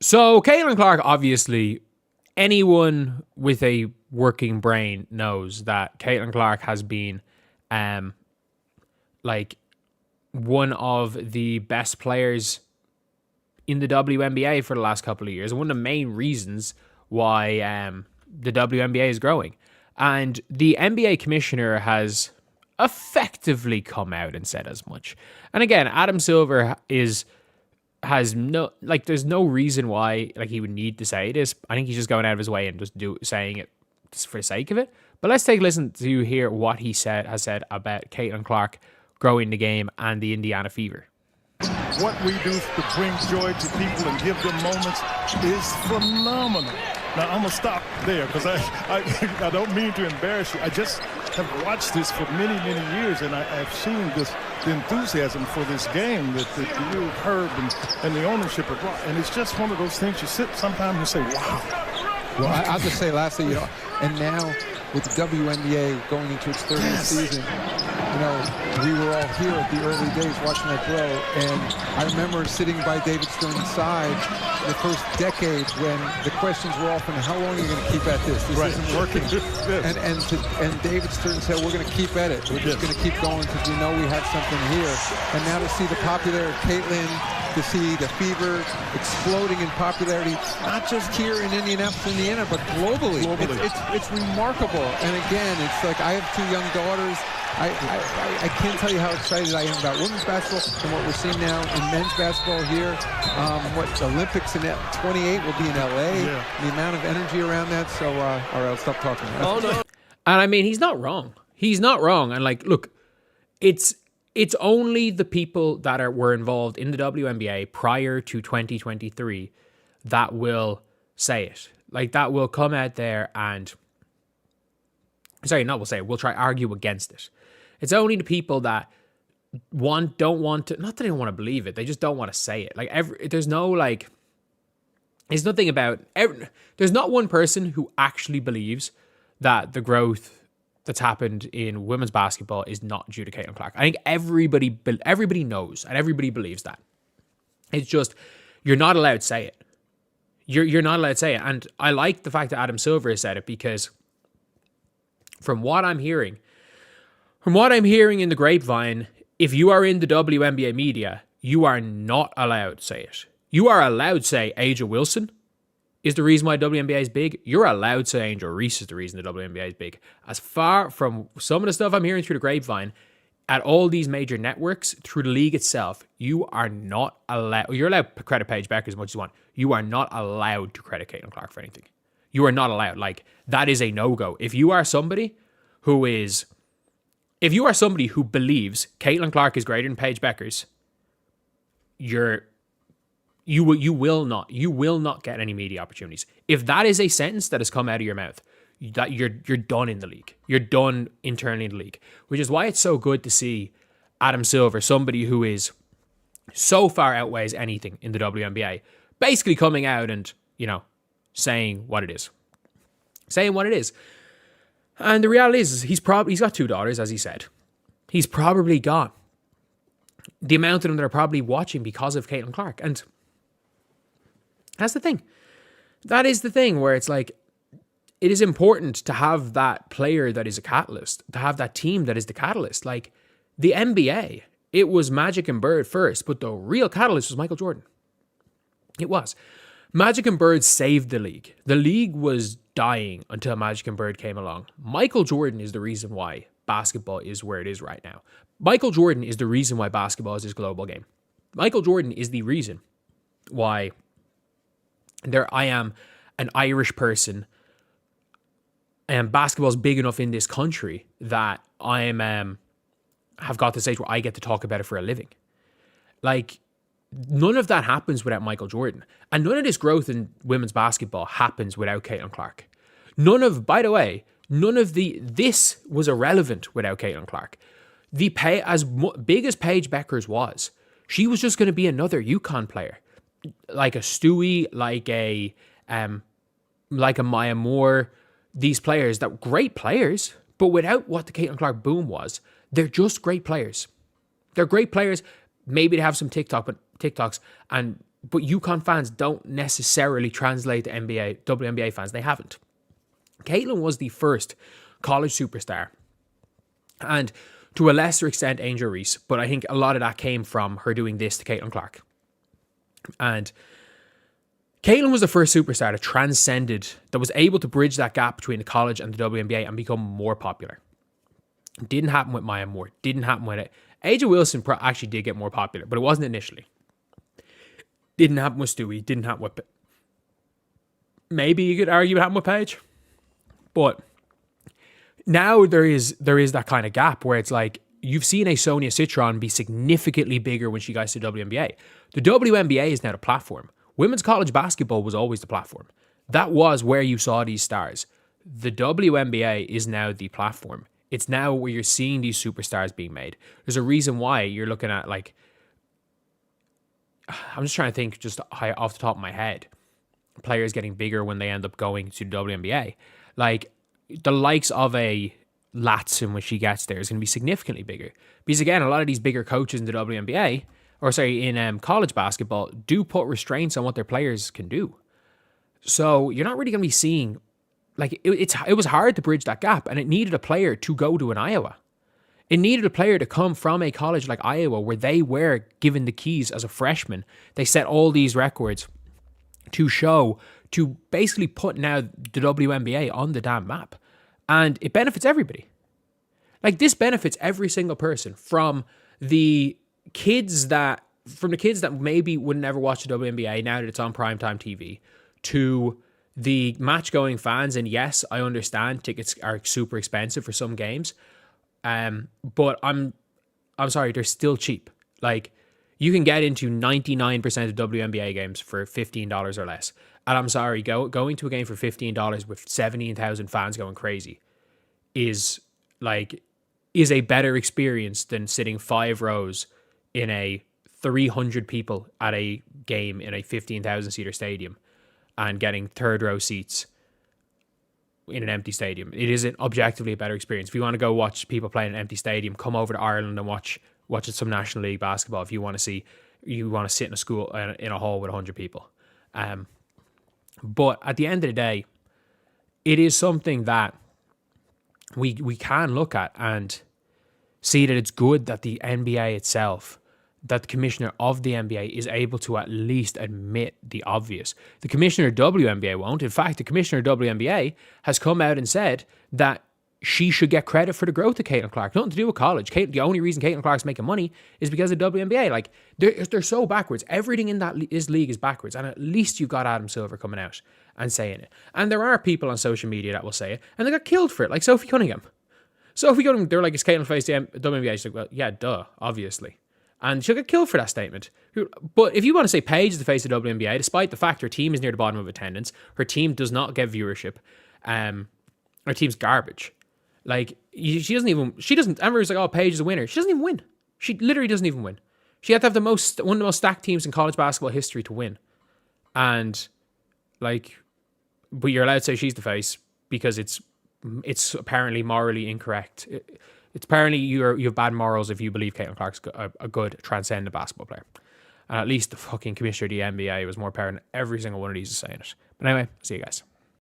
So Caitlin Clark, obviously, anyone with a working brain knows that Caitlin Clark has been like one of the best players in the WNBA for the last couple of years. And one of the main reasons why the WNBA is growing. And the NBA commissioner has effectively come out and said as much. And again, Adam Silver has no, like, there's no reason why like he would need to say this. I think he's just going out of his way and just saying it just for the sake of it. But let's take a listen to hear what he has said about Caitlin Clark growing the game and the Indiana Fever. What we do to bring joy to people and give them moments is phenomenal. Now, I'm going to stop there because I don't mean to embarrass you. I just have watched this for many, many years, and I've seen the enthusiasm for this game that you, Herb, and the ownership have brought. And it's just one of those things you sit sometimes and say, wow. Well, I'll just say lastly, and now with the WNBA going into its 30th season, we were all here at the early days watching that grow, and I remember sitting by David Stern's side the first decade when the questions were often, how long are you going to keep at this? This isn't working. And David Stern said, we're going to keep at it. We're just going to keep going because we know we have something here. And now to see the popularity of Caitlin, to see the Fever exploding in popularity, not just here in Indianapolis, Indiana, but globally. It's remarkable. And again, it's like I have two young daughters. I can't tell you how excited I am about women's basketball and what we're seeing now in men's basketball here. What the Olympics in 28 will be in LA. Yeah. The amount of energy around that. So, all right, I'll stop talking. Oh, no. And I mean, he's not wrong. He's not wrong. And like, look, it's only the people that were involved in the WNBA prior to 2023 that will say it. Like, that will come out there and, will try argue against it. It's only the people that don't want to, not that they don't want to believe it, they just don't want to say it. Like, there's not one person who actually believes that the growth that's happened in women's basketball is not due to Caitlin Clark. I think everybody knows and everybody believes that. It's just, you're not allowed to say it. You're not allowed to say it. And I like the fact that Adam Silver has said it because from what I'm hearing in the grapevine, if you are in the WNBA media, you are not allowed to say it. You are allowed to say Angel Wilson is the reason why WNBA is big. You're allowed to say Angel Reese is the reason the WNBA is big. As far from some of the stuff I'm hearing through the grapevine, at all these major networks, through the league itself, you are not allowed. You're allowed to credit Paige Bueckers as much as you want. You are not allowed to credit Caitlin Clark for anything. You are not allowed. Like, that is a no-go. If you are somebody who believes Caitlin Clark is greater than Paige Bueckers, you will not get any media opportunities. If that is a sentence that has come out of your mouth, that you're done in the league. You're done internally in the league, which is why it's so good to see Adam Silver, somebody who is so far outweighs anything in the WNBA, basically coming out and, saying what it is. And the reality is he's got two daughters, as he said. He's probably got the amount of them that are probably watching because of Caitlin Clark. And that's the thing. That is the thing where it's like, it is important to have that player that is a catalyst, to have that team that is the catalyst. Like the NBA, it was Magic and Bird first, but the real catalyst was Michael Jordan. It was. Magic and Bird saved the league. The league was dying until Magic and Bird came along. Michael Jordan is the reason why basketball is where it is right now. Michael Jordan is the reason why basketball is this global game. Michael Jordan is the reason why I am an Irish person and basketball is big enough in this country that I have got to the stage where I get to talk about it for a living. Like, none of that happens without Michael Jordan. And none of this growth in women's basketball happens without Caitlin Clark. None of this was irrelevant without Caitlin Clark. As big as Paige Bueckers was, she was just going to be another UConn player. Like a Stewie, like a Maya Moore, these players that were great players, but without what the Caitlin Clark boom was, they're just great players. They're great players. Maybe they have some TikToks and But UConn fans don't necessarily translate to WNBA fans. They haven't. Caitlin was the first college superstar. And to a lesser extent, Angel Reese. But I think a lot of that came from her doing this to Caitlin Clark. And Caitlin was the first superstar that was able to bridge that gap between the college and the WNBA and become more popular. Didn't happen with Maya Moore. Didn't happen with it. AJ Wilson actually did get more popular, but it wasn't initially. Didn't happen with Stewie. Didn't happen with... Maybe you could argue it happened with Paige. But now there is that kind of gap where it's like, you've seen a Sonia Citron be significantly bigger when she got to the WNBA. The WNBA is now the platform. Women's college basketball was always the platform. That was where you saw these stars. The WNBA is now the platform. It's now where you're seeing these superstars being made. There's a reason why you're looking at, like, I'm just trying to think just off the top of my head, players getting bigger when they end up going to the WNBA. Like, the likes of a Latson when she gets there is going to be significantly bigger. Because again, a lot of these bigger coaches in the WNBA, in college basketball, do put restraints on what their players can do. So you're not really going to be seeing, like, it was hard to bridge that gap, and it needed a player to go to an Iowa. It needed a player to come from a college like Iowa where they were given the keys as a freshman. They set all these records to basically put now the WNBA on the damn map. And it benefits everybody. Like, this benefits every single person, from the kids that maybe would never watch the WNBA now that it's on primetime TV, to the match-going fans. And yes, I understand tickets are super expensive for some games. But I'm sorry, they're still cheap. Like, you can get into 99% of WNBA games for $15 or less. And I'm sorry, going to a game for $15 with 17,000 fans going crazy is a better experience than sitting 5 rows in a 300 people at a game in a 15,000 seater stadium and getting third row seats in an empty stadium. It is objectively a better experience. If you want to go watch people play in an empty stadium, come over to Ireland and watch some National League basketball. If you want to sit in a school in a hall with 100 people. But at the end of the day, it is something that we can look at and see that it's good that the NBA itself, that the commissioner of the NBA is able to at least admit the obvious. The commissioner of WNBA won't. In fact, the commissioner of WNBA has come out and said that she should get credit for the growth of Caitlin Clark. Nothing to do with college. The only reason Caitlin Clark's making money is because of WNBA. Like, they're so backwards. Everything in this league is backwards. And at least you've got Adam Silver coming out and saying it. And there are people on social media that will say it. And they got killed for it. Like Sophie Cunningham. They're like, is Caitlin face the WNBA? She's like, well, yeah, duh, obviously. And she'll get killed for that statement. But if you want to say Paige is the face of the WNBA, despite the fact her team is near the bottom of attendance, her team does not get viewership, her team's garbage. Like, everyone's like, oh, Paige is a winner. She doesn't even win. She literally doesn't even win. She had to have one of the most stacked teams in college basketball history to win. And, like, but you're allowed to say she's the face because it's apparently morally incorrect. It's apparently you have bad morals if you believe Caitlin Clark's a good transcendent basketball player. And at least the fucking commissioner of the NBA was more apparent. Every single one of these is saying it. But anyway, see you guys.